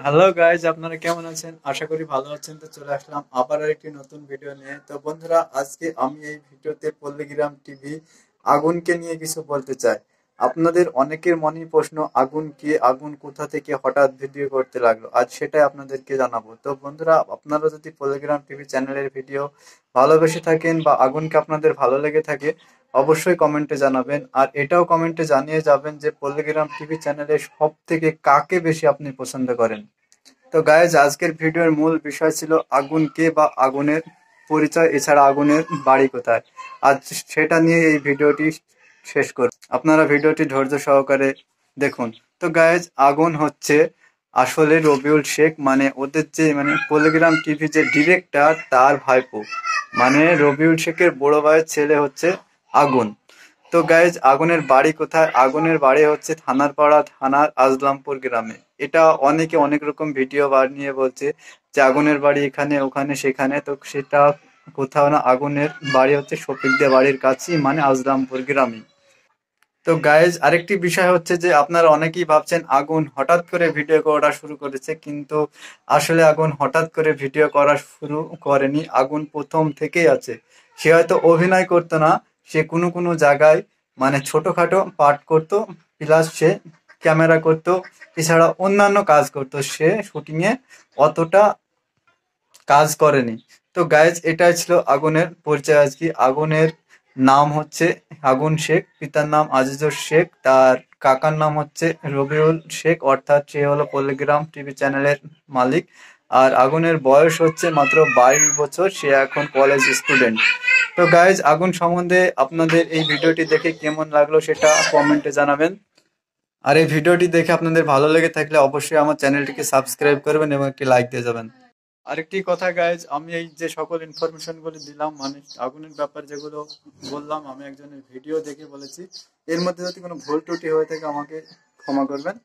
Hello guys, আপনারা কেমন আছেন? আশা করি ভালো আছেন। তো চলে আসলাম আবার একটি নতুন ভিডিও নিয়ে। তো বন্ধুরা, আজকে আমি এই ভিডিওতে পল্লীগ্রাম টিভি আগুনকে নিয়ে কিছু বলতে চাই। আপনাদের অনেকের মনেই প্রশ্ন, আগুন কে, আগুন কোথা থেকে হঠাৎ ভিডিও করতে লাগলো, আজ সেটাই আপনাদেরকে জানাবো। তো বন্ধুরা, আপনারা যদি পল্লীগ্রাম টিভি চ্যানেলের ভিডিও ভালোবেসে থাকেন বা আগুনকে আপনাদের ভালো লেগে থাকে, অবশ্যই কমেন্টে জানাবেন। আর এটাও কমেন্টে জানিয়ে যাবেন যে পল্লীগ্রাম টিভি চ্যানেলের সব থেকে কাকে বেশি আপনি পছন্দ করেন। তো গাইজ, আজকের ভিডিওর মূল বিষয় ছিল আগুন কে বা আগুনের পরিচয়, এছাড়া আগুনের বাড়ি কোথায়। আজ সেটা নিয়ে এই ভিডিওটি শেষ করব। আপনারা ভিডিওটি ধৈর্য সহকারে দেখুন। তো গাইজ, আগুন হচ্ছে আসলে রবিউল শেখ, মানে ওদের যে পল্লীগ্রাম টিভি যে ডিরেক্টর, তার ভাইপো। মানে রবিউল শেখের বড় ভাইয়ের ছেলে হচ্ছে আগুন। তো গাইজ, আগুনের বাড়ি কোথায়? আগুনের বাড়ি হচ্ছে থানারপাড়া থানার আজলামপুর গ্রামে। এটা অনেকে অনেক রকম ভিডিও বানিয়ে বলছে যে আগুনের বাড়ি এখানে ওখানে সেখানে, তো সেটা কোথাও না। আগুনের বাড়ি হচ্ছে শফিকদের বাড়ির কাছেই, মানে আজলামপুর গ্রামে। তো গাইজ, আরেকটি বিষয় হচ্ছে যে আপনারা অনেকেই ভাবছেন আগুন হঠাৎ করে ভিডিও করা শুরু করেছে, কিন্তু আসলে আগুন হঠাৎ করে ভিডিও করা শুরু করেনি। আগুন প্রথম থেকেই আছে। সে হয়তো অভিনয় করতো না, সে কোনো কোনো জায়গায় মানে ছোটখাটো পার্ট করতো, প্লাস সে ক্যামেরা করতো, এছাড়া অন্যান্য কাজ করতো। সে শুটিংয়ে অতটা কাজ করেনি। তো গাইজ, এটাই ছিল আগুনের পরিচয়। আজকে আগুনের নাম হচ্ছে আগুন শেখ, পিতার নাম আজিজুর শেখ, তার কাকার নাম হচ্ছে রবিউল শেখ, অর্থাৎ সে হলো পল্লীগ্রাম টিভি চ্যানেলের মালিক। আর আগুনের বয়স হচ্ছে মাত্র 22 বছর, সে এখন কলেজ স্টুডেন্ট। তো গাইজ, আগুন সম্বন্ধে আপনাদের এই ভিডিওটি দেখে কেমন লাগলো সেটা কমেন্টে জানাবেন। আর এই ভিডিওটি দেখে আপনাদের ভালো লেগে থাকলে অবশ্যই আমার চ্যানেলটিকে সাবস্ক্রাইব করবেন এবং একটি লাইক দিয়ে যাবেন। আরেকটি কথা গাইজ, আমি এই যে সকল ইনফরমেশন গুলো দিলাম, মানে আগুনের ব্যাপার যেগুলো বললাম, আমি একজনের ভিডিও দেখে বলেছি। এর মধ্যে যদি কোনো ভুল ত্রুটি হয়ে থাকে আমাকে ক্ষমা করবেন।